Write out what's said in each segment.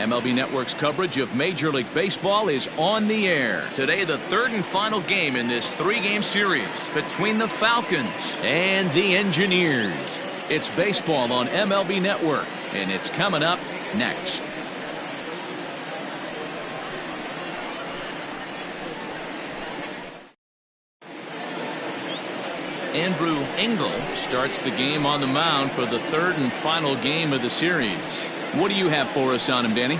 MLB Network's coverage of Major League Baseball is on the air. Today, the third and final game in this three-game series between the Falcons and the Engineers. It's baseball on MLB Network, and it's coming up next. Andrew Engel starts the game on the mound for the third and final game of the series. What do you have for us on him, Danny?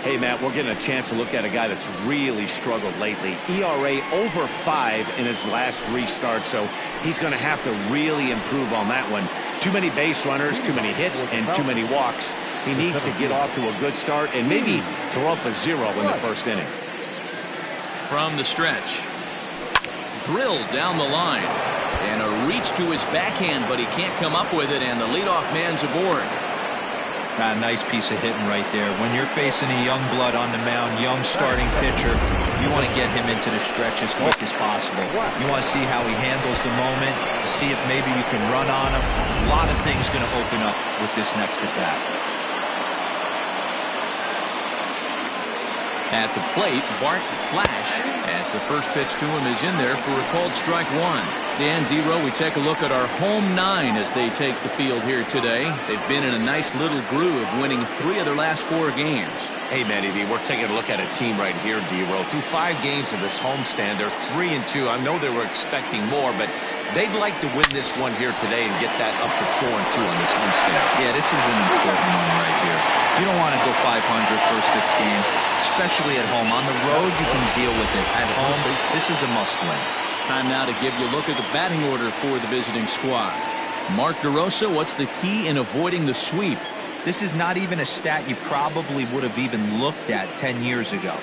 Hey, Matt, we're getting a chance to look at a guy that's really struggled lately. ERA over 5 in his last 3 starts, so he's going to have to really improve on that one. Too many base runners, too many hits, and too many walks. He needs to get off to a good start and maybe throw up a 0 in the first inning. From the stretch. Drilled down the line. And a reach to his backhand, but he can't come up with it, and the leadoff man's aboard. Nice piece of hitting right there. When you're facing a young blood on the mound, young starting pitcher, you want to get him into the stretch as quick as possible. You want to see how he handles the moment, see if maybe you can run on him. A lot of things going to open up with this next at bat. At the plate, Bart Flash, as the first pitch to him is in there for a called strike 1. Dan Dero, we take a look at our home 9 as they take the field here today. They've been in a nice little groove, winning 3 of their last 4 games. Hey, Matty V, we're taking a look at a team right here, Dero. Through 5 games of this homestand, they're 3-2. I know they were expecting more, but they'd like to win this one here today and get that up to 4-2 on this homestand. Yeah, this is an important one right here. You don't want to go 500 first 6 games, especially at home. On the road, you can deal with it. At home, this is a must-win. Time now to give you a look at the batting order for the visiting squad. Mark DeRosa, what's the key in avoiding the sweep? This is not even a stat you probably would have even looked at 10 years ago.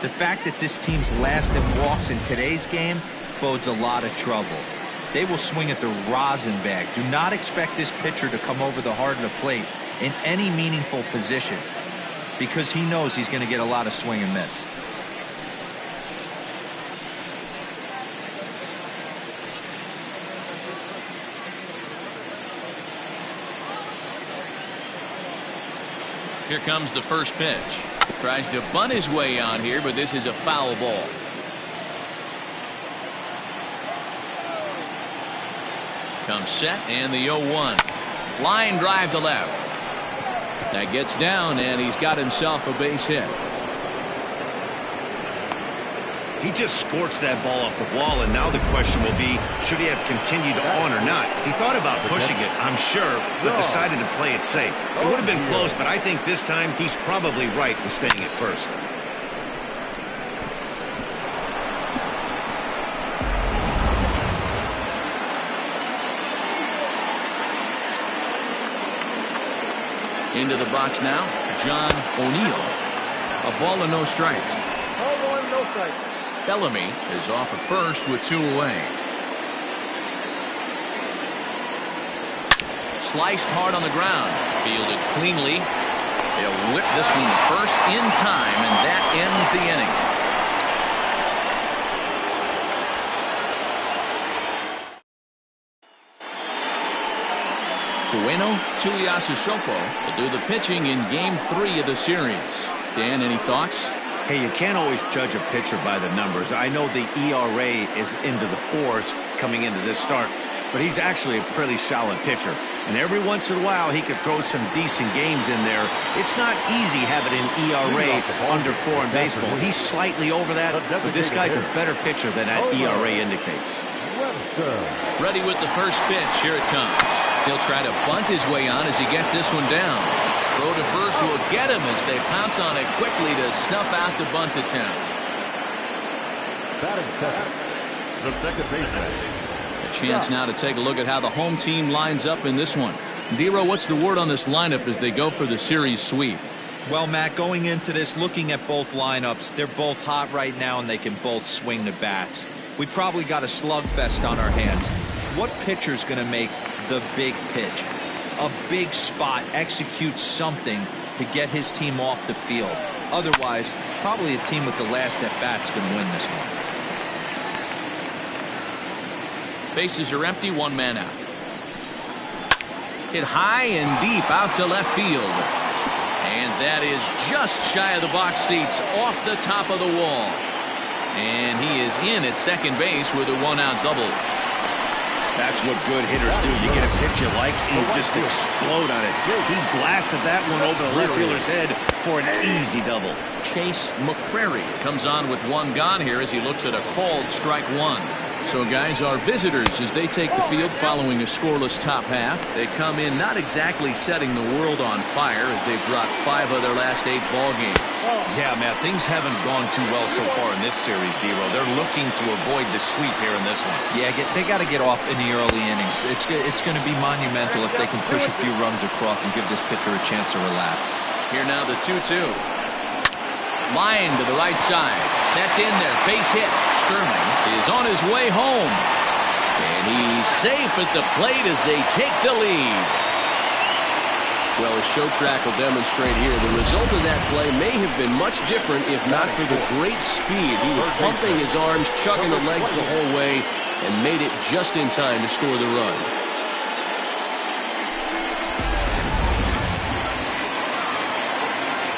The fact that this team's last in walks in today's game bodes a lot of trouble. They will swing at the rosin bag. Do not expect this pitcher to come over the heart of the plate in any meaningful position, because he knows he's going to get a lot of swing and miss. Here comes the first pitch. Tries to bunt his way out here, but this is a foul ball. Comes set, and the 0-1. Line drive to left. That gets down, and he's got himself a base hit. He just scorched that ball off the wall, and now the question will be, should he have continued on or not? He thought about pushing it, I'm sure, but decided to play it safe. It would have been close, but I think this time he's probably right in staying at first. Into the box now, John O'Neill. A ball and no strikes. Bellamy is off at first with 2 away. Sliced hard on the ground. Fielded cleanly. They'll whip this one to first in time, and that ends the inning. Bueno Tuiasosopo will do the pitching in Game 3 of the series. Dan, any thoughts? Hey, you can't always judge a pitcher by the numbers. I know the ERA is into the 4s coming into this start, but he's actually a pretty solid pitcher. And every once in a while, he could throw some decent games in there. It's not easy having an ERA under 4 in baseball. He's slightly over that, but this guy's a better pitcher than that ERA indicates. Ready with the first pitch. Here it comes. He'll try to bunt his way on as he gets this one down. Throw to first will get him as they pounce on it quickly to snuff out the bunt attempt. Batting second, the second baseman. A chance now to take a look at how the home team lines up in this one. Dero, what's the word on this lineup as they go for the series sweep? Well, Matt, going into this, looking at both lineups, they're both hot right now and they can both swing the bats. We probably got a slugfest on our hands. What pitcher's going to make the big pitch? A big spot, execute something to get his team off the field. Otherwise, probably a team with the last at-bat's going to win this one. Bases are empty, 1 man out. Hit high and deep out to left field. And that is just shy of the box seats, off the top of the wall. And he is in at second base with a one-out double. That's what good hitters do. You get a pitch you like, and you just explode on it. He blasted that one over the left fielder's head for an easy double. Chase McCrary comes on with one gone here as he looks at a called strike one. So, guys, our visitors, as they take the field following a scoreless top half, they come in not exactly setting the world on fire as they've dropped 5 of their last 8 ball games. Yeah, Matt, things haven't gone too well so far in this series, D-Row. They're looking to avoid the sweep here in this one. Yeah, they got to get off in the early innings. It's going to be monumental if they can push a few runs across and give this pitcher a chance to relax. Here now the 2-2. Line to the right side. That's in there. Base hit. Sterling is on his way home. And he's safe at the plate as they take the lead. Well, as Show Track will demonstrate here, the result of that play may have been much different if not for the great speed. He was pumping his arms, chugging the legs the whole way, and made it just in time to score the run.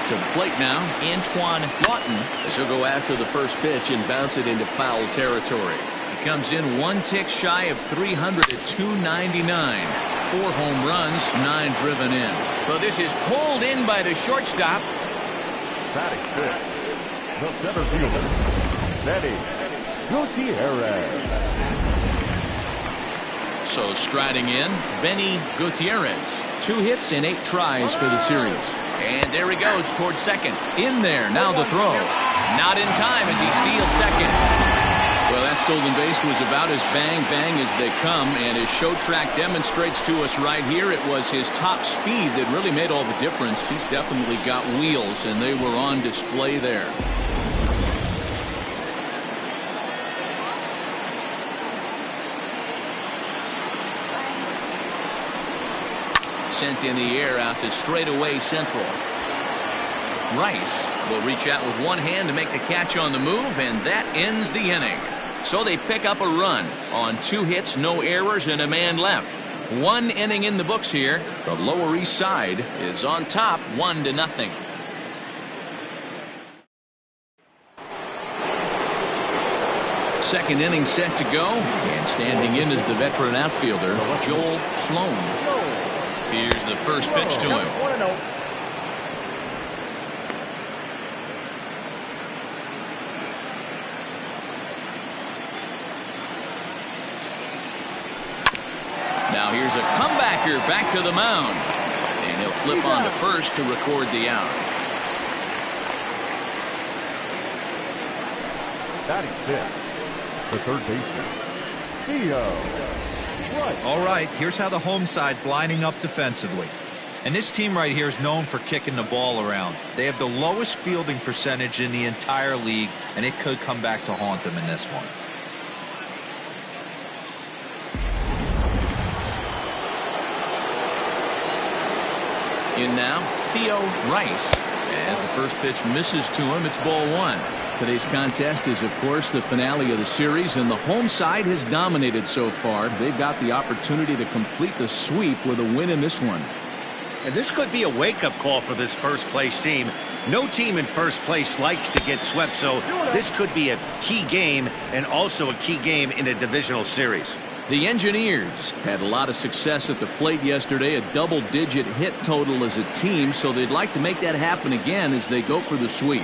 To the plate now, Antoine Lawton, as he'll go after the first pitch and bounce it into foul territory. He comes in 1 tick shy of 300 at 299. 4 home runs, 9 driven in. Well, this is pulled in by the shortstop. Batting fifth, the center fielder, Benny Gutierrez. So striding in, Benny Gutierrez. 2 hits and 8 tries for the series. And there he goes towards second. In there, now the throw. Not in time as he steals second. Well, that stolen base was about as bang-bang as they come, and as Show Track demonstrates to us right here, it was his top speed that really made all the difference. He's definitely got wheels, and they were on display there. Sent in the air out to straightaway central. Rice will reach out with one hand to make the catch on the move, and that ends the inning. So they pick up a run on 2 hits, no errors, and a man left. 1 inning in the books here. The Lower East Side is on top 1-0. Second inning set to go, and standing in is the veteran outfielder, Joel Sloan. Here's the first pitch to him. Now here's a comebacker back to the mound. And he'll flip on to first to record the out. Batting fifth, the third baseman, Theo. All right, here's how the home side's lining up defensively. And this team right here is known for kicking the ball around. They have the lowest fielding percentage in the entire league, and it could come back to haunt them in this one. In now, Theo Rice. As the first pitch misses to him, it's ball 1. Today's contest is, of course, the finale of the series, and the home side has dominated so far. They've got the opportunity to complete the sweep with a win in this one. And this could be a wake-up call for this first-place team. No team in first place likes to get swept, so this could be a key game and also a key game in a divisional series. The Engineers had a lot of success at the plate yesterday, a double-digit hit total as a team, so they'd like to make that happen again as they go for the sweep.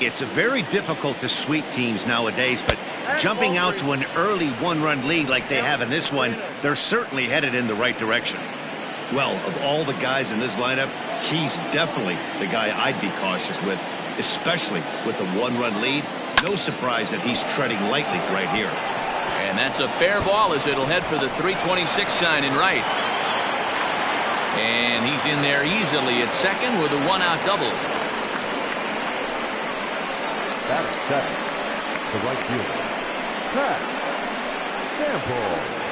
It's very difficult to sweep teams nowadays, but jumping out to an early 1-run lead like they have in this one, they're certainly headed in the right direction. Well, of all the guys in this lineup, he's definitely the guy I'd be cautious with, especially with a 1-run lead. No surprise that he's treading lightly right here. And that's a fair ball as it'll head for the 326 sign in right. And he's in there easily at second with a 1-out double. Batting second, the right fielder, Pat Sample.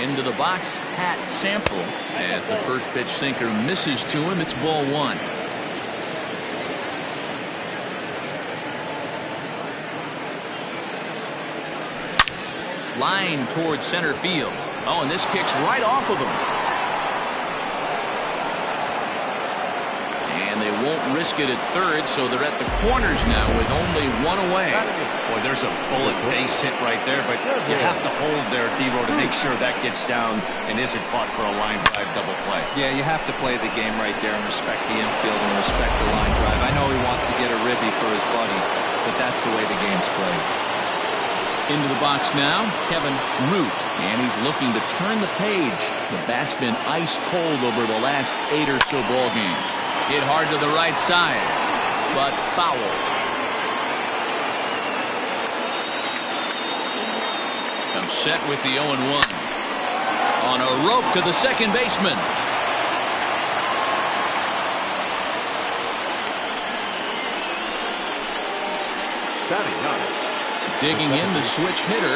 Into the box, Pat Sample. As the first pitch sinker misses to him, it's ball 1. Line towards center field. Oh, and this kicks right off of him. And they won't risk it at third, so they're at the corners now with only one away. Boy, there's a bullet base hit right there, but you have to hold there, D-Row, to make sure that gets down and isn't caught for a line drive double play. Yeah, you have to play the game right there and respect the infield and respect the line drive. I know he wants to get a ribby for his buddy, but that's the way the game's played. Into the box now, Kevin Root, and he's looking to turn the page. The bat's been ice cold over the last 8 or so ball games. Hit hard to the right side, but foul. Comes set with the 0-1. On a rope to the second baseman. Digging in the switch hitter,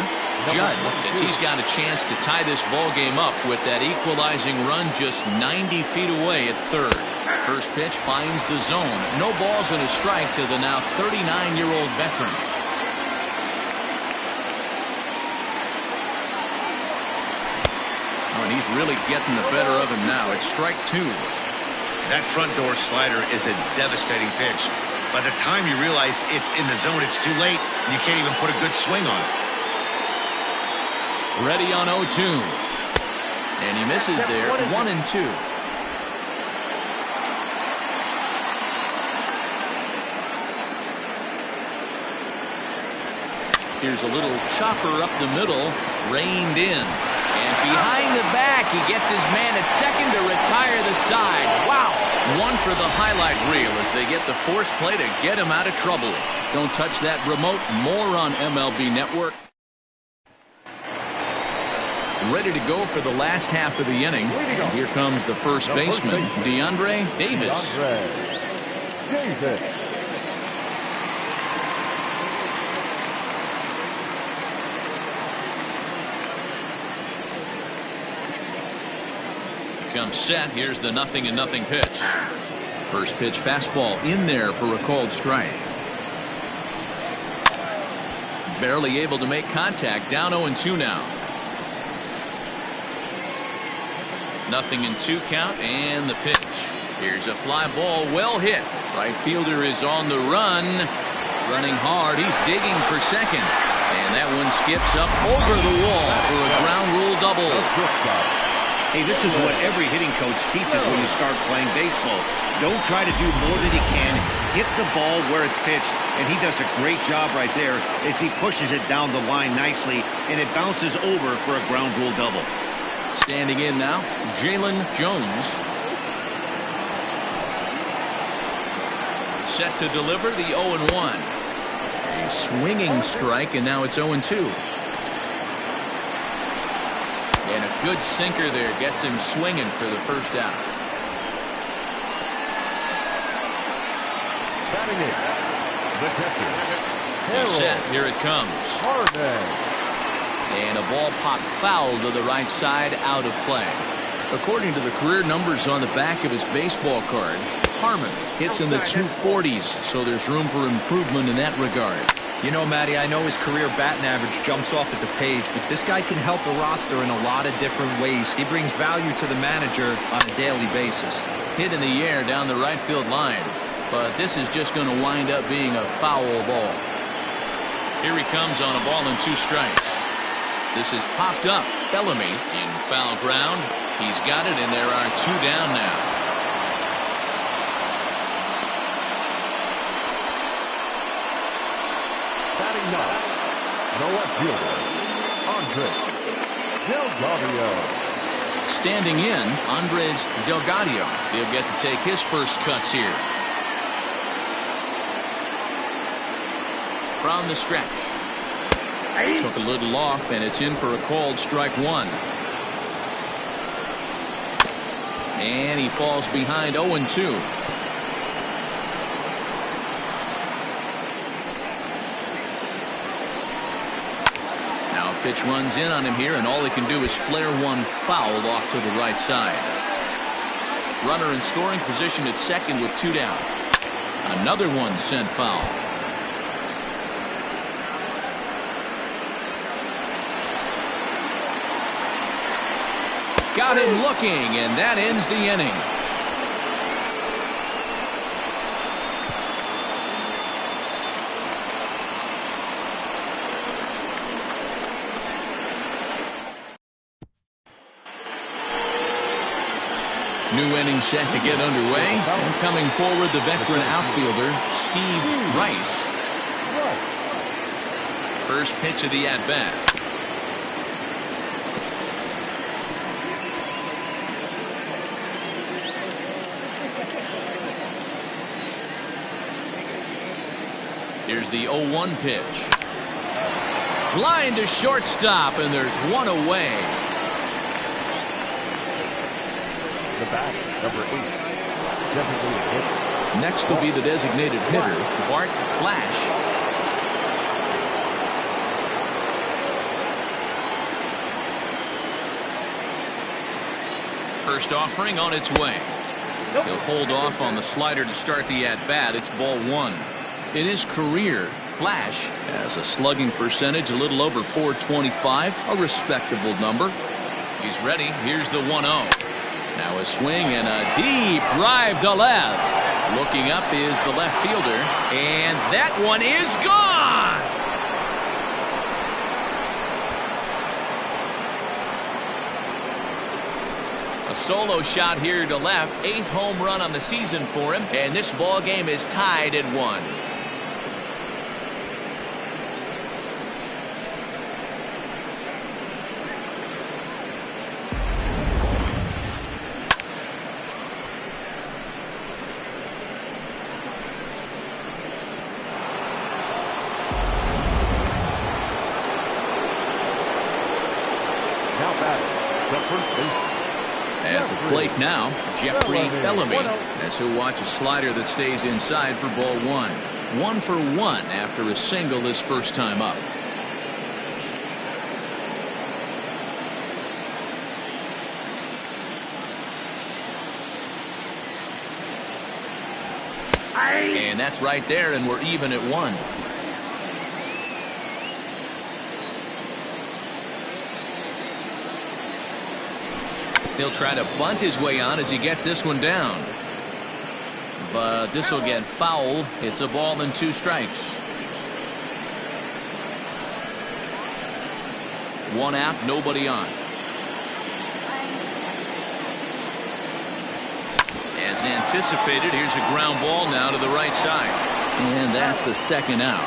Judd, as he's got a chance to tie this ball game up with that equalizing run just 90 feet away at third. First pitch finds the zone. No balls and a strike to the now 39-year-old veteran. Oh, and he's really getting the better of him now. It's strike 2. That front door slider is a devastating pitch. By the time you realize it's in the zone, it's too late, and you can't even put a good swing on it. Ready on 0-2. And he misses there, 1-2. Here's a little chopper up the middle, reined in. And behind the back, he gets his man at second to retire the side. Wow! One for the highlight reel as they get the force play to get him out of trouble. Don't touch that remote. More on MLB Network. Ready to go for the last half of the inning. Here comes the first baseman, DeAndre Davis. Comes set. Here's the 0-0 pitch. First pitch fastball in there for a called strike. Barely able to make contact. Down 0-2 now. 0-2 count and the pitch. Here's a fly ball, well hit. Right fielder is on the run. Running hard. He's digging for second. And that one skips up over the wall for a ground rule double. Hey, this is what every hitting coach teaches when you start playing baseball. Don't try to do more than he can. Hit the ball where it's pitched, and he does a great job right there as he pushes it down the line nicely, and it bounces over for a ground rule double. Standing in now, Jalen Jones. Set to deliver the 0-1. A swinging strike, and now it's 0-2. And a good sinker there gets him swinging for the first out. Set. Here it comes. And a ball popped foul to the right side, out of play. According to the career numbers on the back of his baseball card, Harmon hits in the 240s, so there's room for improvement in that regard. You know, Matty, I know his career batting average jumps off at the page, but this guy can help the roster in a lot of different ways. He brings value to the manager on a daily basis. Hit in the air down the right field line, but this is just going to wind up being a foul ball. Here he comes on a ball and 2 strikes. This is popped up. Bellamy in foul ground. He's got it, and there are 2 down now. Standing in, Andres Delgado. He'll get to take his first cuts here. From the stretch. Took a little off, and it's in for a called strike 1. And he falls behind 0-2. Pitch runs in on him here, and all he can do is flare one foul off to the right side. Runner in scoring position at second with 2 down. Another one sent foul. Got him looking, and that ends the inning. New inning set to get underway. And coming forward, the veteran outfielder, Steve Rice. First pitch of the at-bat. Here's the 0-1 pitch. Line to shortstop, and there's one away. The bat, number 8. Designated hitter. Next will be the designated hitter, Bart Flash. First offering on its way. He'll hold off on the slider to start the at-bat. It's ball 1. In his career, Flash has a slugging percentage a little over .425, a respectable number. He's ready. Here's the 1-0. Now a swing and a deep drive to left. Looking up is the left fielder, and that one is gone. A solo shot here to left. 8th home run on the season for him, and this ball game is tied at 1. At the plate now, Jeffrey Bellamy, as he'll watch a slider that stays inside for ball 1. 1 for 1 after a single this first time up. And that's right there, and we're even at 1. He'll try to bunt his way on as he gets this one down. But this will get foul. It's a ball and 2 strikes. 1 out, nobody on. As anticipated, here's a ground ball now to the right side. And that's the 2nd out.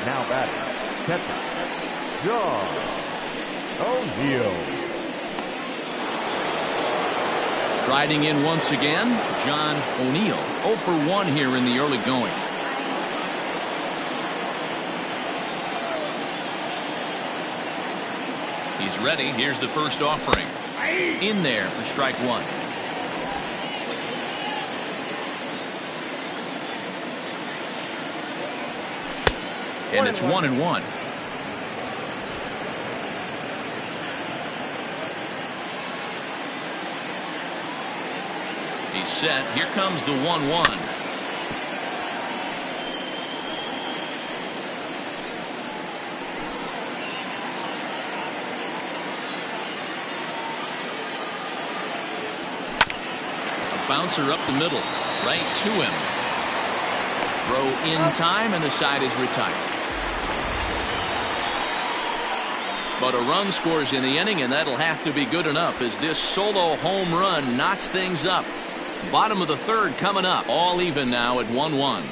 Now batting, catcher, John O'Neill. Striding in once again, John O'Neill. 0 for 1 here in the early going. He's ready. Here's the first offering. In there for strike 1. And it's 1-1. He's set. Here comes the 1-1. A bouncer up the middle, right to him. Throw in time, and the side is retired. But a run scores in the inning, and that'll have to be good enough as this solo home run knocks things up. Bottom of the 3rd coming up. All even now at 1-1.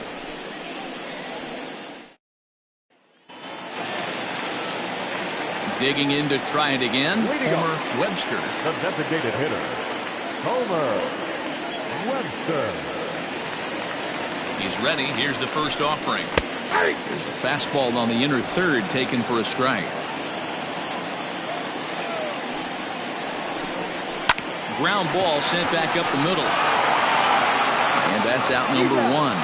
Digging in to try it again, Homer Webster. The designated hitter, Homer Webster. He's ready. Here's the first offering. There's a fastball on the inner 3rd taken for a strike. Ground ball sent back up the middle. And that's out number 1.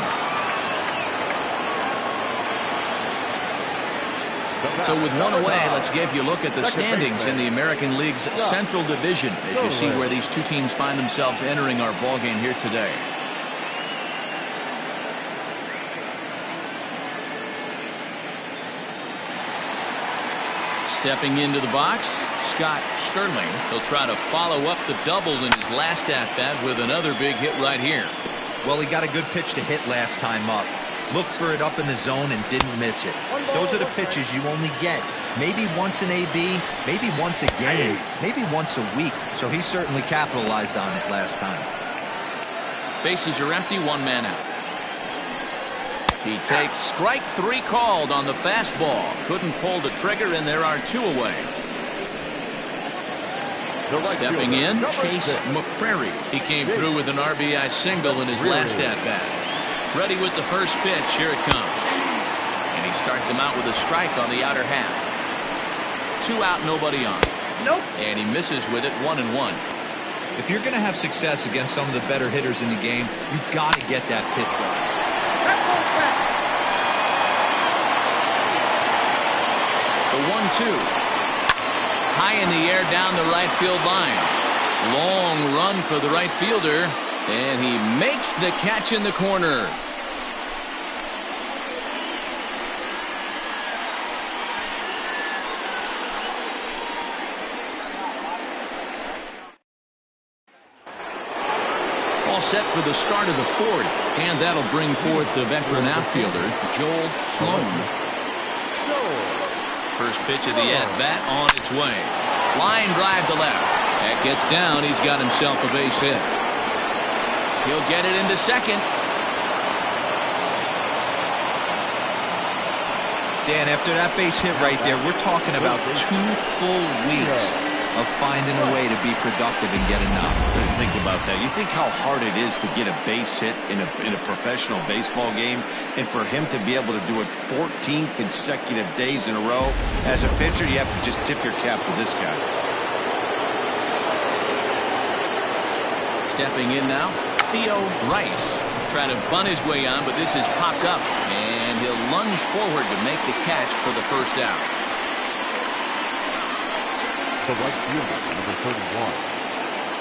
So with 1 away, let's give you a look at the standings in the American League's Central Division as you see where these two teams find themselves entering our ballgame here today. Stepping into the box, Scott Sterling. He'll try to follow up the double in his last at-bat with another big hit right here. Well, he got a good pitch to hit last time up. Looked for it up in the zone and didn't miss it. Those are the pitches you only get. Maybe once an AB, maybe once a game, maybe once a week. So he certainly capitalized on it last time. Bases are empty, one man out. He takes strike 3 called on the fastball. Couldn't pull the trigger, and there are 2 away. Stepping in, Chase McCrary. He came through with an RBI single in his last at-bat. Ready with the first pitch. Here it comes. And he starts him out with a strike on the outer half. 2 out, nobody on. Nope. And he misses with it, 1-1. If you're going to have success against some of the better hitters in the game, you've got to get that pitch right. The 1-2. High in the air down the right field line. Long run for the right fielder. And he makes the catch in the corner. All set for the start of the 4th. And that'll bring forth the veteran outfielder, Joel Sloan. First pitch of the at-bat on its way. Line drive to left. That gets down. He's got himself a base hit. He'll get it into second. Dan, after that base hit right there, we're talking about 2 full weeks of finding a way to be productive and get a knock. Think about that. You think how hard it is to get a base hit in a professional baseball game, and for him to be able to do it 14 consecutive days in a row. As a pitcher, you have to just tip your cap to this guy. Stepping in now, Theo Rice. Trying to bunt his way on, but this is popped up. And he'll lunge forward to make the catch for the first out. The right fielder, number 31.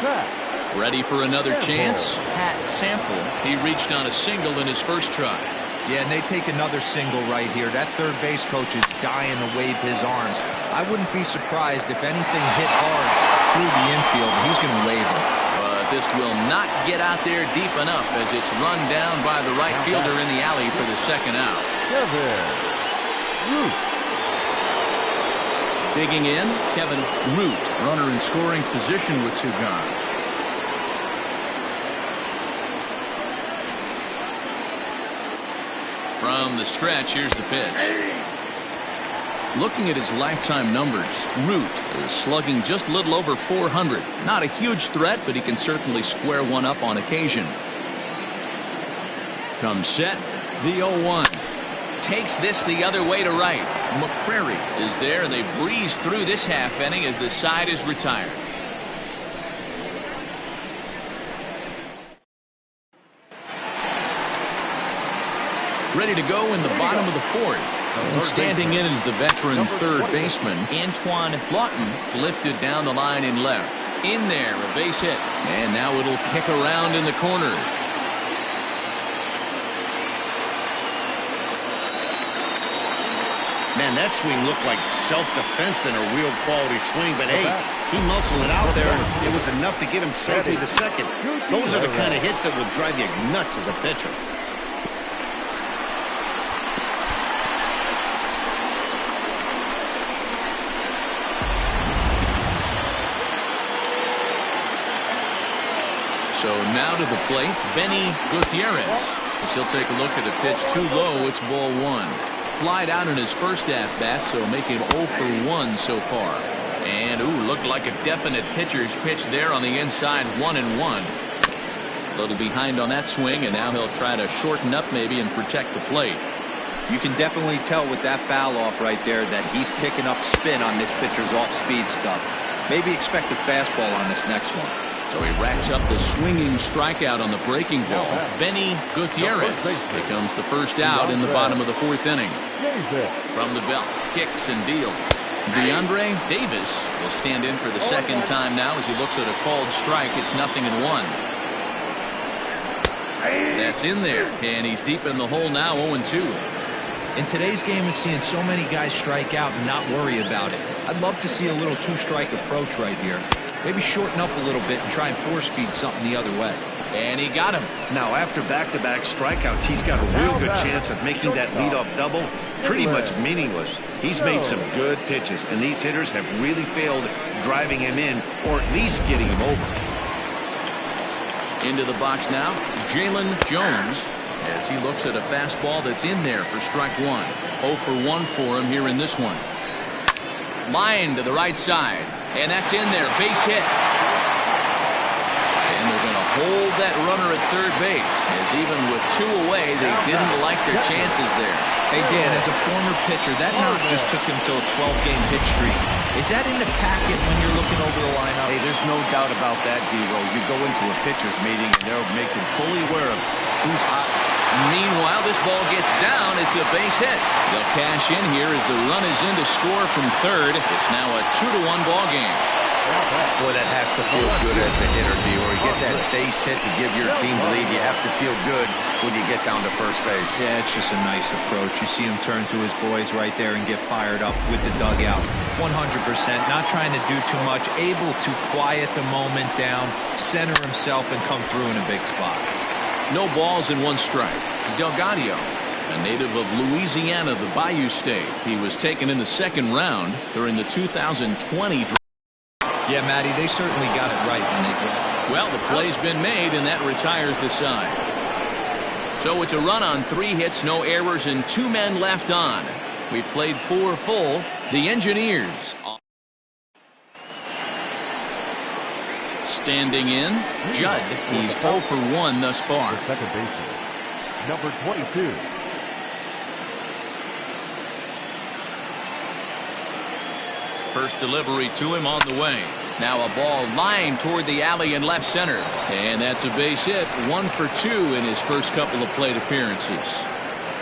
Pat. Ready for another chance? Pat Sample. He reached on a single in his first try. Yeah, and they take another single right here. That third base coach is dying to wave his arms. I wouldn't be surprised if anything hit hard through the infield. He's going to wave them. But this will not get out there deep enough as it's run down by the right fielder in the alley for the second out. Digging in, Kevin Root, runner in scoring position with Sugan. From the stretch, here's the pitch. Looking at his lifetime numbers, Root is slugging just a little over 400. Not a huge threat, but he can certainly square one up on occasion. Comes set, the 0-1. Takes this the other way to right. McCrary is there, and they breeze through this half inning as the side is retired. Ready to go in the bottom of the 4th. And standing in is the veteran third baseman, Antoine Lawton, lifted down the line in left. In there, a base hit. And now it'll kick around in the corner. Man, that swing looked like self-defense than a real quality swing. But, hey, he muscled it out there, and it was enough to get him safely to second. Those are the kind of hits that will drive you nuts as a pitcher. So now to the plate, Benny Gutierrez. As he'll take a look at the pitch too low, it's ball 1. Flied out in his first at-bat, so make him 0 for 1 so far. And, looked like a definite pitcher's pitch there on the inside, 1-1. A little behind on that swing, and now he'll try to shorten up maybe and protect the plate. You can definitely tell with that foul off right there that he's picking up spin on this pitcher's off-speed stuff. Maybe expect a fastball on this next one. So he racks up the swinging strikeout on the breaking ball. Benny Gutierrez becomes the first out in the bottom of the 4th inning. From the belt, kicks and deals. DeAndre Davis will stand in for the second time now as he looks at a called strike. It's 0-1. That's in there, and he's deep in the hole now, 0-2. In today's game, we're seeing so many guys strike out and not worry about it. I'd love to see a little two-strike approach right here. Maybe shorten up a little bit and try and force-feed something the other way. And he got him. Now, after back-to-back strikeouts, he's got a real good chance of making that leadoff double pretty much meaningless. He's made some good pitches, and these hitters have really failed driving him in or at least getting him over. Into the box now, Jalen Jones, as he looks at a fastball that's in there for strike one. 0 for 1 for him here in this one. Line to the right side, and that's in there. Base hit. And they're going to hold that runner at third base, as even with 2 away, they didn't like their chances there. Hey, Dan, as a former pitcher, that knock just took him to a 12-game hit streak. Is that in the packet when you're looking over the lineup? Hey, there's no doubt about that, D-Row. You go into a pitcher's meeting, and they'll make him fully aware of who's hot. Meanwhile, this ball gets down. It's a base hit. They'll cash in here as the run is in to score from third. It's now a 2-1 ball game. Boy, that has to feel good as a hitter, D-Row. You get that base hit to give your team the lead. You have to feel good when you get down to first base. Yeah, it's just a nice approach. You see him turn to his boys right there and get fired up with the dugout. 100%, not trying to do too much, able to quiet the moment down, center himself, and come through in a big spot. No balls and 1 strike. Delgado, a native of Louisiana, the Bayou State. He was taken in the 2nd round during the 2020 draft. Yeah, Matty, they certainly got it right when they drafted. Well, the play's been made, and that retires the side. So it's a run on 3 hits, no errors, and 2 men left on. We played 4 full. The Engineers. Standing in, Judd. He's 0 for 1 thus far. The second baseman, number 22. First delivery to him on the way. Now a ball lined toward the alley in left center. And that's a base hit. 1 for 2 in his first couple of plate appearances.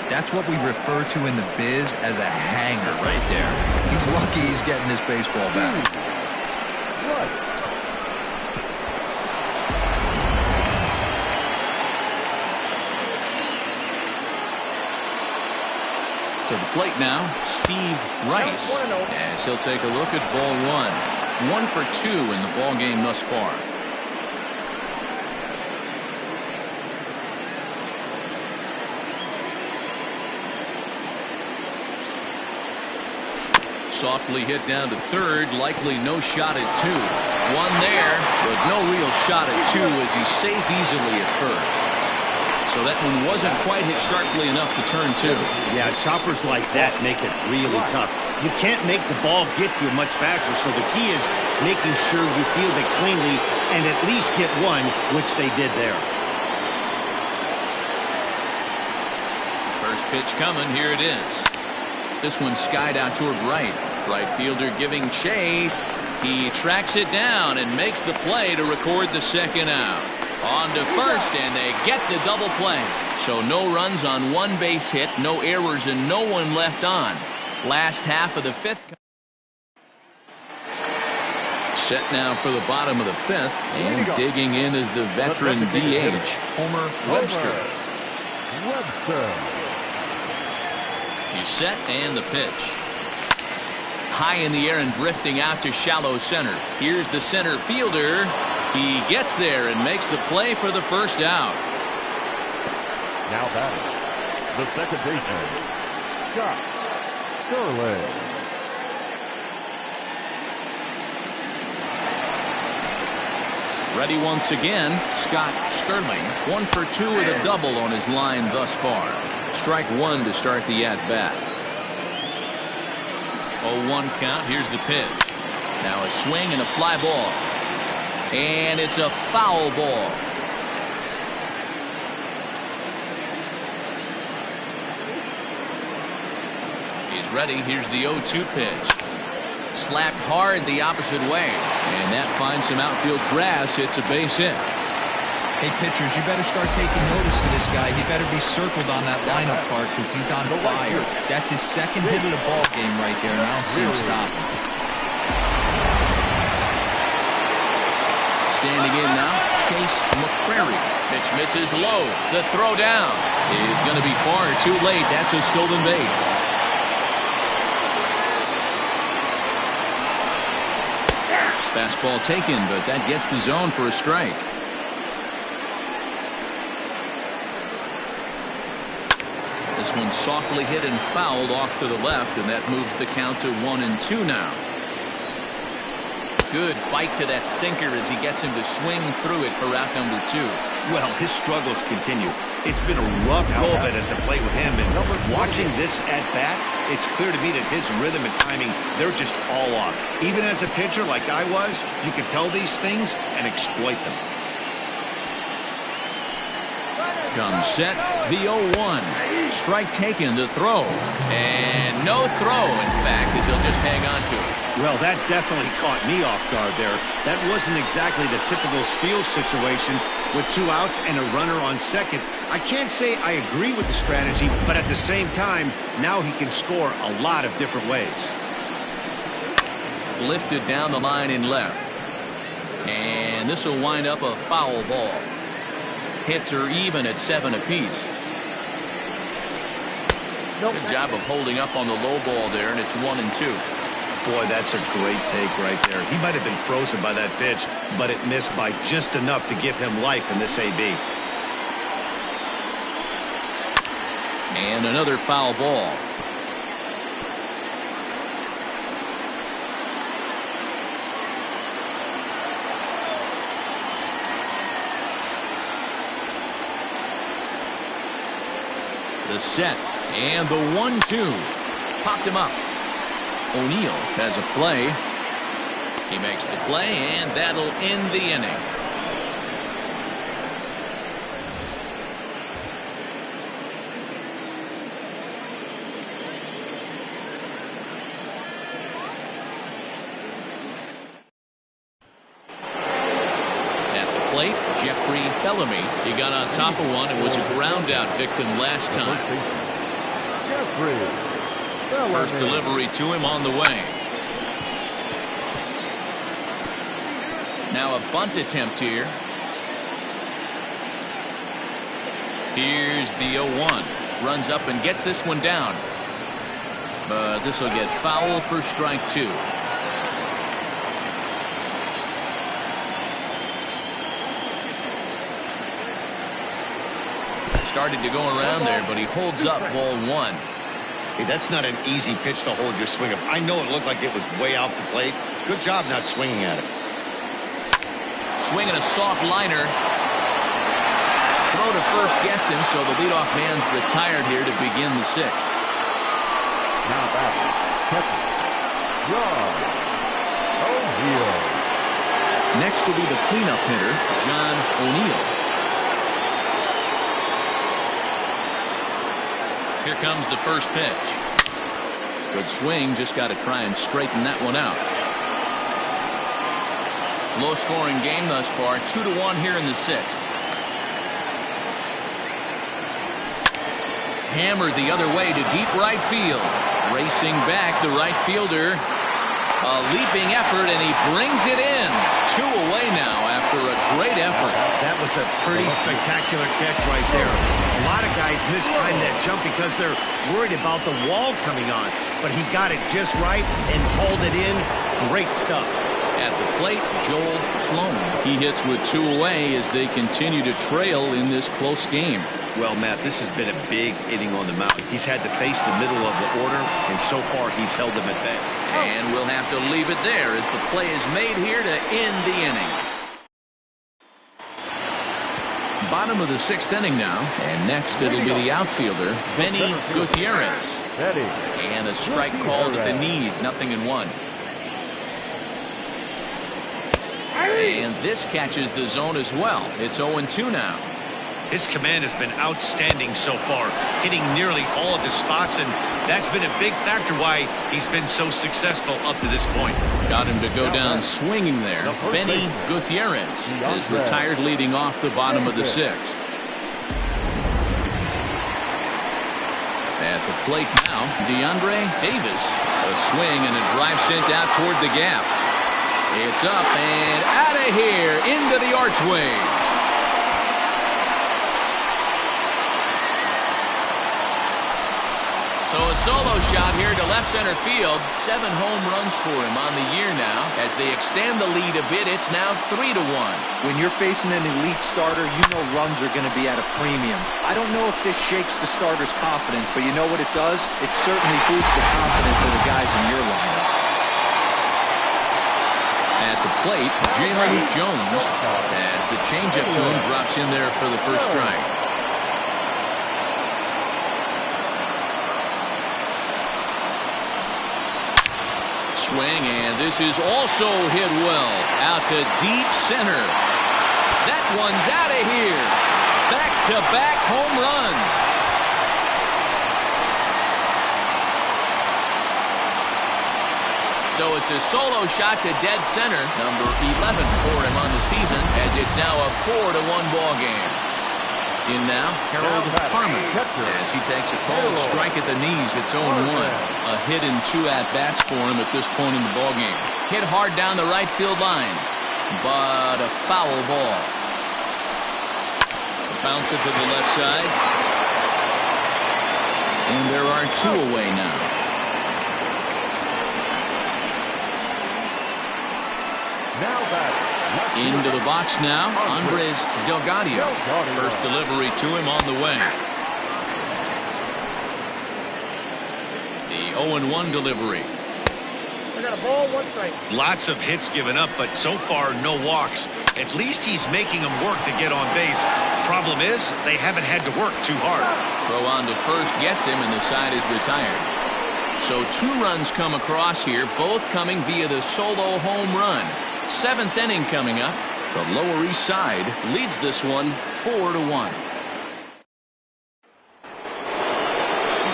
That's what we refer to in the biz as a hanger right there. He's lucky he's getting this baseball back. To the plate now, Steve Rice, as he'll take a look at ball 1. 1 for 2 in the ball game thus far. Softly hit down to third, likely no shot at 2. 1 there, but no real shot at 2 as he's safe easily at first. So that one wasn't quite hit sharply enough to turn 2. Yeah, choppers like that make it really tough. You can't make the ball get to you much faster, so the key is making sure you field it cleanly and at least get 1, which they did there. First pitch coming, here it is. This one skied out toward right. Right fielder giving chase. He tracks it down and makes the play to record the 2nd out. On to first, and they get the double play. So no runs on 1 base hit, no errors, and no one left on. Last half of the 5th. Set now for the bottom of the 5th, and digging in is the veteran DH, Homer Webster. He's set, and the pitch. High in the air and drifting out to shallow center. Here's the center fielder. He gets there and makes the play for the 1st out. Now batting, the second baseman, Scott Sterling. Ready once again, Scott Sterling. 1 for 2 with a double on his line thus far. Strike 1 to start the at-bat. 0-1 count. Here's the pitch. Now a swing and a fly ball. And it's a foul ball. He's ready. Here's the 0-2 pitch. Slapped hard the opposite way. And that finds some outfield grass. It's a base hit. Hey, pitchers, you better start taking notice of this guy. He better be circled on that lineup part because he's on fire. That's his 2nd hit of the ball game right there, and I don't see him stopping. Standing in now, Chase McCrary. Pitch misses low. The throw down is going to be far too late. That's a stolen base. Fastball taken, but that gets the zone for a strike. This one softly hit and fouled off to the left, and that moves the count to 1-2 now. Good bite to that sinker as he gets him to swing through it for out number 2. Well, his struggles continue. It's been a rough go of it at the plate with him, and watching this at bat, it's clear to me that his rhythm and timing, they're just all off. Even as a pitcher like I was, you can tell these things and exploit them. Comes set, the 0-1. Strike taken, the throw. And no throw, in fact, as he'll just hang on to it. Well, that definitely caught me off guard there. That wasn't exactly the typical steal situation with 2 outs and a runner on second. I can't say I agree with the strategy, but at the same time, now he can score a lot of different ways. Lifted down the line in left. And this will wind up a foul ball. Hits are even at 7 apiece. Good job of holding up on the low ball there, and it's 1-2. Boy, that's a great take right there. He might have been frozen by that pitch, but it missed by just enough to give him life in this AB. And another foul ball. The set and the 1-2. Popped him up. O'Neill has a play. He makes the play, and that'll end the inning. At the plate, Jeffrey Bellamy. He got on top of one and was a ground out victim last time. First delivery to him on the way. Now a bunt attempt here. Here's the 0-1. Runs up and gets this one down. But this will get foul for strike 2. Started to go around there, but he holds up ball 1. Hey, that's not an easy pitch to hold your swing up. I know it looked like it was way out the plate. Good job not swinging at it. Swinging a soft liner. Throw to first gets him, so the leadoff man's retired here to begin the 6th. Now back, catcher, John O'Neill. Next will be the cleanup hitter, John O'Neill. Here comes the first pitch. Good swing, just got to try and straighten that one out. Low scoring game thus far, 2-1 here in the 6th. Hammered the other way to deep right field. Racing back, the right fielder. A leaping effort, and he brings it in. 2 away now after a great effort. That was a pretty spectacular catch right there. A lot of guys mistime that jump because they're worried about the wall coming on. But he got it just right and hauled it in. Great stuff. At the plate, Joel Sloan. He hits with 2 away as they continue to trail in this close game. Well, Matt, this has been a big inning on the mound. He's had to face the middle of the order, and so far he's held them at bay. And we'll have to leave it there as the play is made here to end the inning. Bottom of the 6th inning now, and next it'll be the outfielder, Benny Gutierrez. And a strike called at the knees, 0-1. And this catches the zone as well. It's 0-2 now. His command has been outstanding so far, hitting nearly all of his spots, and that's been a big factor why he's been so successful up to this point. Got him to go down swinging there. Benny Gutierrez is retired leading off the bottom of the 6th. At the plate now, DeAndre Davis. A swing and a drive sent out toward the gap. It's up and out of here into the archway. So a solo shot here to left center field. 7 home runs for him on the year now. As they extend the lead a bit, it's now 3-1. When you're facing an elite starter, you know runs are going to be at a premium. I don't know if this shakes the starter's confidence, but you know what it does? It certainly boosts the confidence of the guys in your lineup. At the plate, Jalen Jones, as the changeup to him drops in there for the first strike. Swing, and this is also hit well out to deep center. That one's out of here. Back-to-back home runs. So it's a solo shot to dead center, number 11 for him on the season, as it's now a 4-1 ball game. In now, Harold Harmon, as he takes a called strike at the knees. It's 0-1. A hit and 2 at-bats for him at this point in the ball game. Hit hard down the right field line, but a foul ball. Bounce it to the left side. And there are 2 away now. Now batting. Into the box now, Andres Delgado. First delivery to him on the way. The 0-1 delivery. I got a ball, 1 strike. Lots of hits given up, but so far no walks. At least he's making them work to get on base. Problem is, they haven't had to work too hard. Throw on to first gets him, and the side is retired. So 2 runs come across here, both coming via the solo home run. 7th inning coming up. The Lower East Side leads this one 4-1.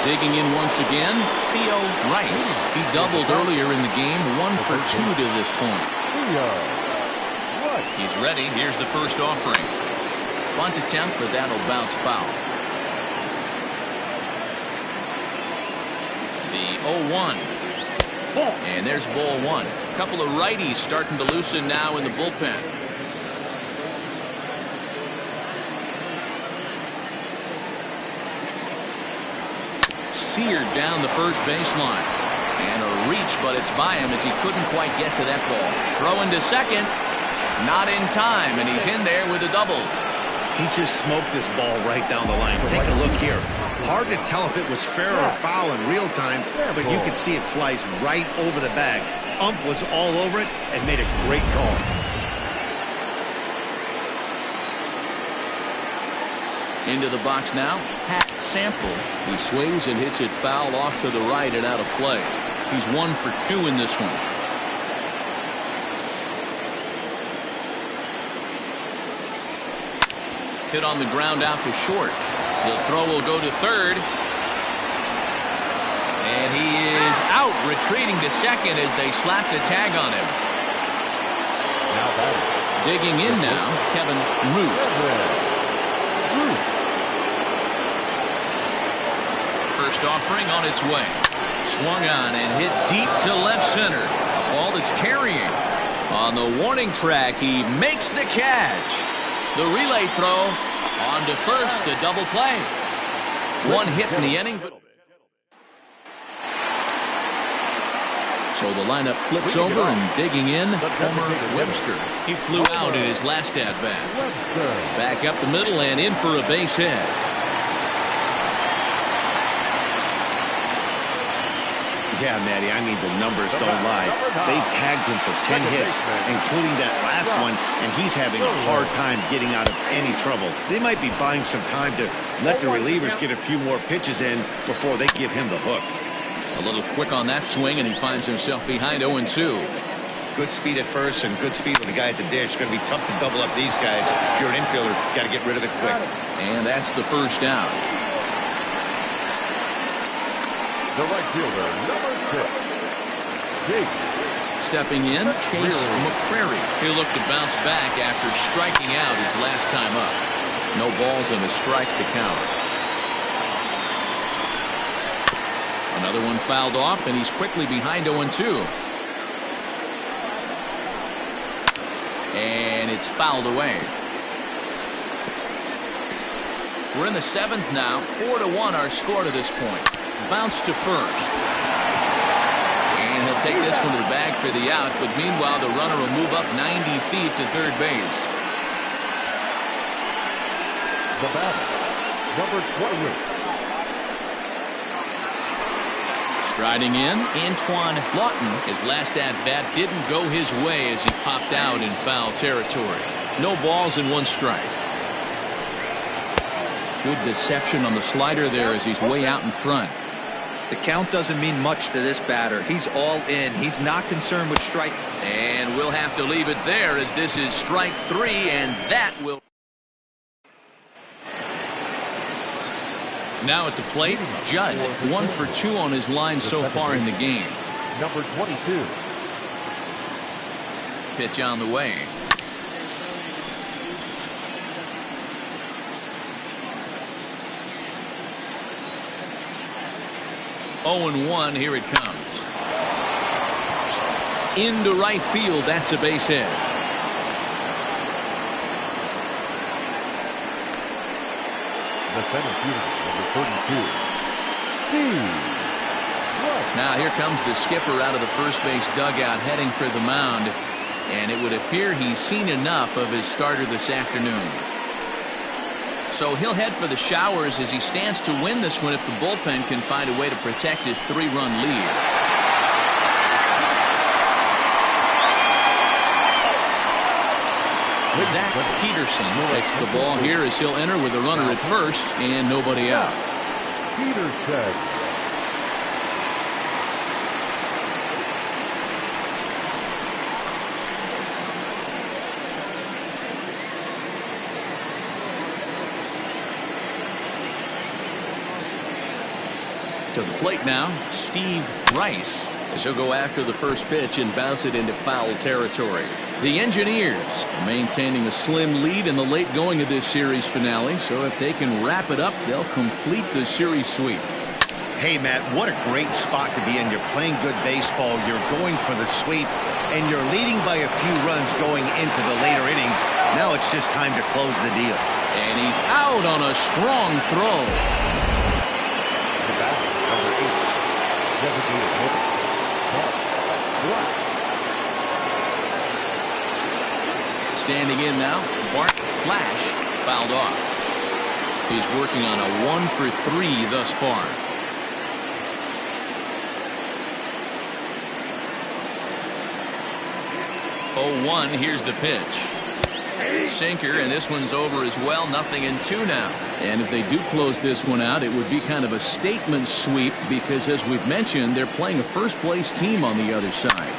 Digging in once again, Theo Rice. He doubled earlier in the game, 1 for 2 to this point. He's ready. Here's the first offering. Bunt attempt, but that'll bounce foul. The 0-1. And there's ball 1. A couple of righties starting to loosen now in the bullpen. Seared down the first baseline. And a reach, but it's by him as he couldn't quite get to that ball. Throw into second. Not in time, and he's in there with a double. He just smoked this ball right down the line. Take a look here. Hard to tell if it was fair or foul in real time, but you can see it flies right over the bag. Ump was all over it and made a great call. Into the box now, Pat Sample. He swings and hits it foul off to the right and out of play. He's 1 for 2 in this one. Hit on the ground out to short. The throw will go to third. And he is out, retreating to second as they slap the tag on him. Now batting. Digging in now, Kevin Root. First offering on its way. Swung on and hit deep to left center. A ball that's carrying. On the warning track, he makes the catch. The relay throw on to first, a double play. 1 hit in the inning. So the lineup flips over and digging in, Homer Webster. He flew out in his last at-bat. Back up the middle and in for a base hit. Yeah, Matty, I mean, the numbers don't lie. They've tagged him for 10 hits, including that last one, and he's having a hard time getting out of any trouble. They might be buying some time to let the relievers get a few more pitches in before they give him the hook. A little quick on that swing, and he finds himself behind 0-2. Good speed at first and good speed with the guy at the dish. It's going to be tough to double up these guys. If you're an infielder, got to get rid of it quick. And that's the first down. The right fielder, number 6. Jake. Stepping in, Chase McCrary. He'll look to bounce back after striking out his last time up. No balls and a strike to count. Another one fouled off, and he's quickly behind 0-2. And it's fouled away. We're in the 7th now. 4-1 our score to this point. Bounce to first. And he'll take this one to the bag for the out, but meanwhile the runner will move up 90 feet to third base. The batter, number 28. Striding in, Antoine Lawton. His last at-bat didn't go his way as he popped out in foul territory. No balls and 1 strike. Good deception on the slider there as he's way out in front. The count doesn't mean much to this batter. He's all in. He's not concerned with strike. And we'll have to leave it there as this is strike 3, and that will. Now at the plate, Judd, 1 for 2 on his line so far in the game. Number 22. Pitch on the way. Oh, and 1, here it comes. Into right field, that's a base hit. The center fielder, number 32. Now here comes the skipper out of the first base dugout heading for the mound, and it would appear he's seen enough of his starter this afternoon. So he'll head for the showers as he stands to win this one if the bullpen can find a way to protect his 3-run lead. Zach Peterson takes the ball here as he'll enter with a runner at first and nobody out. Peterson. To the plate now, Steve Rice, as he'll go after the first pitch and bounce it into foul territory. The Engineers maintaining a slim lead in the late going of this series finale, so if they can wrap it up, they'll complete the series sweep. Hey, Matt, what a great spot to be in. You're playing good baseball, you're going for the sweep, and you're leading by a few runs going into the later innings. Now it's just time to close the deal. And he's out on a strong throw. Standing in now, Bart Flash fouled off. He's working on a 1 for 3 thus far. Oh, 1, here's the pitch. Sinker, and this one's over as well. 0-2 now. And if they do close this one out, it would be kind of a statement sweep because, as we've mentioned, they're playing a first-place team on the other side.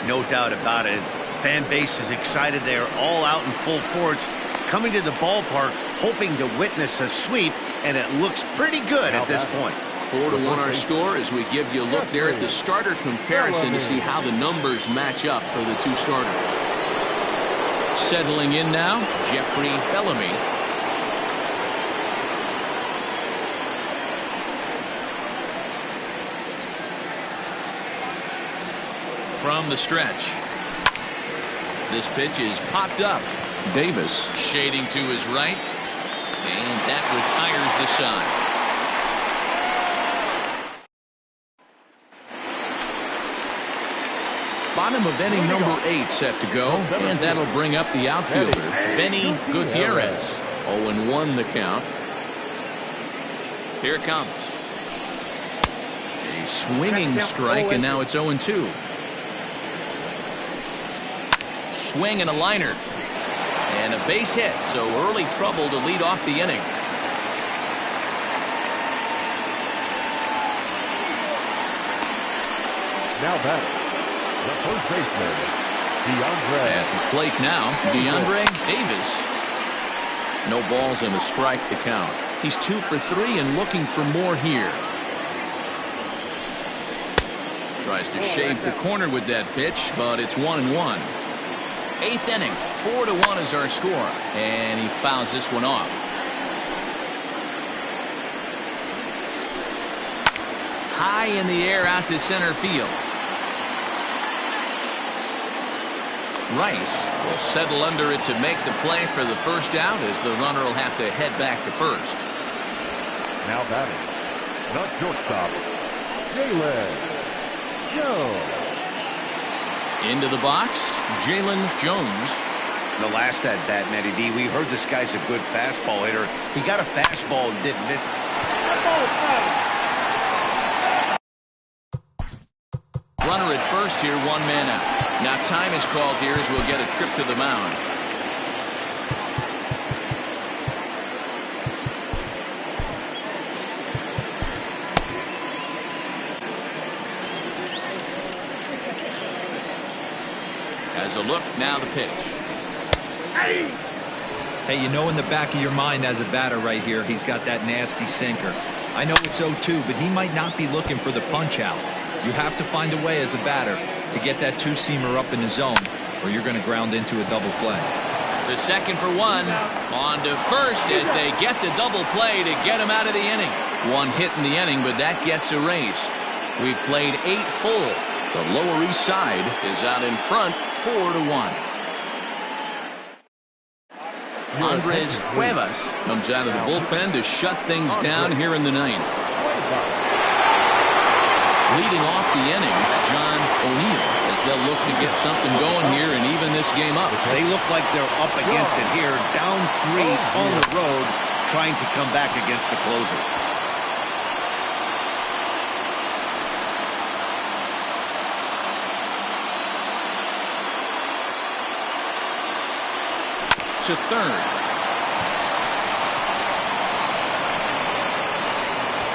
No doubt about it. Fan base is excited. They're all out in full force, coming to the ballpark, hoping to witness a sweep, and it looks pretty good at this point. 4-1 our score as we give you a look there at the starter comparison to see how the numbers match up for the two starters. Settling in now, Jeffrey Bellamy. From the stretch. This pitch is popped up. Davis shading to his right, and that retires the side. Bottom of inning number 8 set to go, and that'll bring up the outfielder, Benny Gutierrez. 0-1 the count. Here it comes. A swinging strike, and now it's 0-2. Swing and a liner. And a base hit, so early trouble to lead off the inning. Now batting, the first baseman, DeAndre. At the plate now, DeAndre Davis. No balls and a strike to count. He's 2 for 3 and looking for more here. Tries to shave the corner with that pitch, but it's 1-1. 8th inning, 4-1 is our score, and he fouls this one off. High in the air out to center field. Rice will settle under it to make the play for the first out, as the runner will have to head back to first. Now batting, the shortstop, Jalen Jones. Into the box, Jalen Jones. The last at bat, Matty D, we heard this guy's a good fastball hitter. He got a fastball and didn't miss it. Runner at first here, 1 man out. Now time is called here as we'll get a trip to the mound. As a look, now the pitch. Hey, you know in the back of your mind as a batter right here, he's got that nasty sinker. I know it's 0-2, but he might not be looking for the punch out. You have to find a way as a batter to get that two-seamer up in the zone, or you're going to ground into a double play. The second for one. On to first as they get the double play to get him out of the inning. One hit in the inning, but that gets erased. We've played 8 full. The Lower East Side is out in front, 4-1. Andres Cuevas comes out of the bullpen to shut things down here in the 9th. Leading off the inning, John O'Neill, as they'll look to get something going here and even this game up. They look like they're up against it here, down 3 on the road, trying to come back against the closer. To third.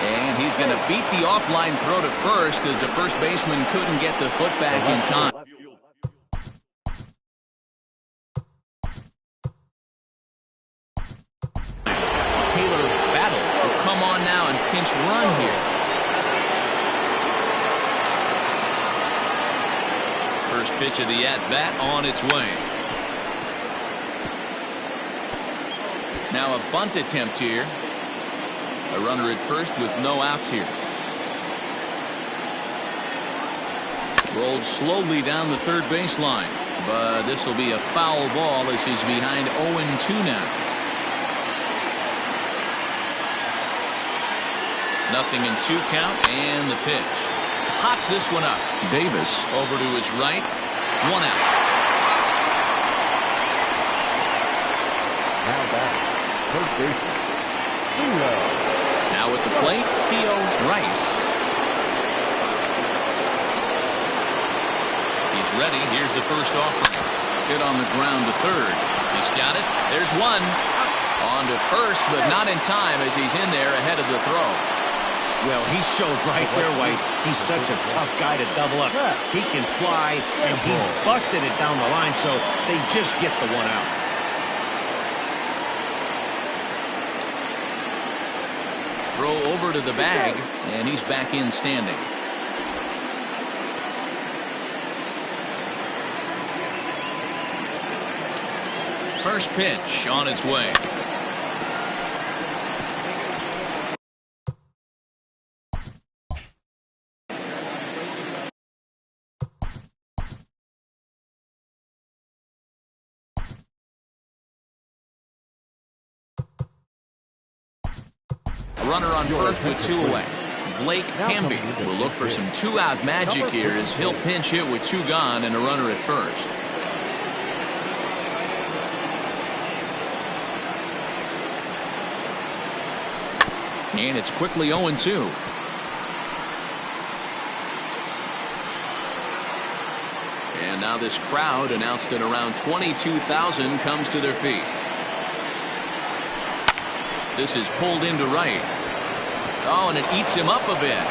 And he's going to beat the offline throw to first as the first baseman couldn't get the foot back in time. Taylor Battle will come on now and pinch run here. First pitch of the at-bat on its way. Now a bunt attempt here. A runner at first with no outs here. Rolled slowly down the third baseline, but this will be a foul ball as he's behind 0-2 now. Nothing in 2 count, and the pitch. Pops this one up. Davis over to his right. 1 out. Now back. First baseman, now at the plate, Theo Rice. He's ready. Here's the first offering. Hit on the ground to third. He's got it. There's one. On to first, but not in time as he's in there ahead of the throw. Well, he showed right there why he's such a tough guy to double up. He can fly, and he busted it down the line, so they just get the 1 out. Throw over to the bag, and he's back in standing. First pitch on its way. Runner on first with 2 away. Blake Hamby will look for some 2-out magic here as he'll pinch hit with 2 gone and a runner at first. And it's quickly 0-2. And now this crowd, announced at around 22,000, comes to their feet. This is pulled into right. Oh, and it eats him up a bit.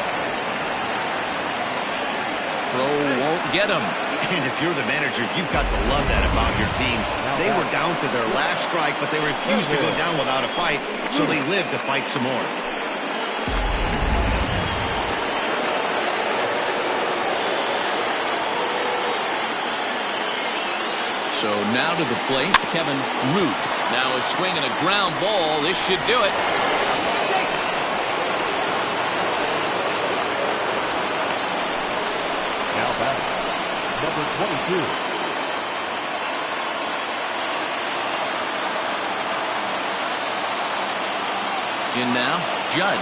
Throw won't get him. And if you're the manager, you've got to love that about your team. They were down to their last strike, but they refused to go down without a fight, so they lived to fight some more. So now to the plate, Kevin Root. Now a swing and a ground ball. This should do it. now back, number 22. In now, Judd.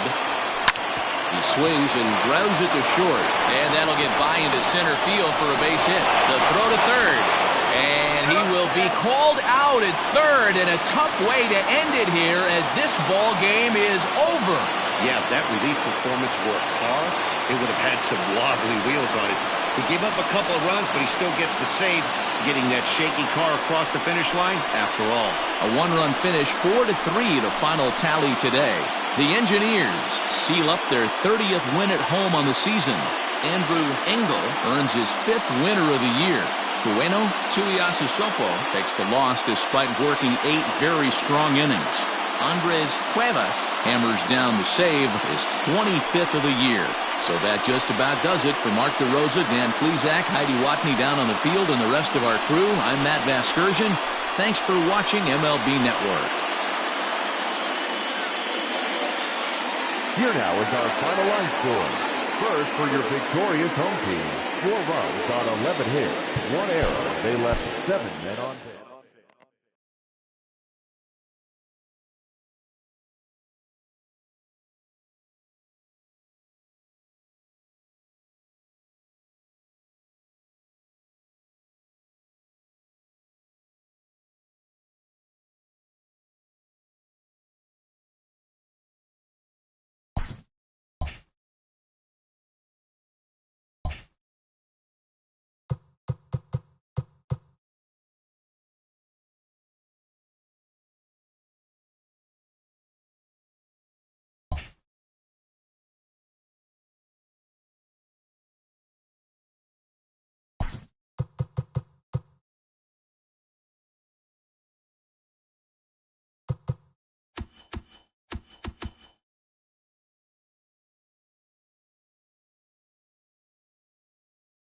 He swings and grounds it to short. And that'll get by into center field for a base hit. The throw to third. And he will be called out at third, and a tough way to end it here as this ball game is over. Yeah, if that relief performance were a car, it would have had some wobbly wheels on it. He gave up a couple of runs, but he still gets the save, getting that shaky car across the finish line after all. A one-run finish, 4-3, the final tally today. The Engineers seal up their 30th win at home on the season. Andrew Engel earns his 5th winner of the year. Kueno Tuiasosopo takes the loss despite working 8 very strong innings. Andres Cuevas hammers down the save, his 25th of the year. So that just about does it for Mark DeRosa, Dan Plesac, Heidi Watney down on the field, and the rest of our crew. I'm Matt Vasgersian. Thanks for watching MLB Network. Here now is our final line score. First, for your victorious home team, 4 runs on 11 hits, 1 error. They left 7 men on base.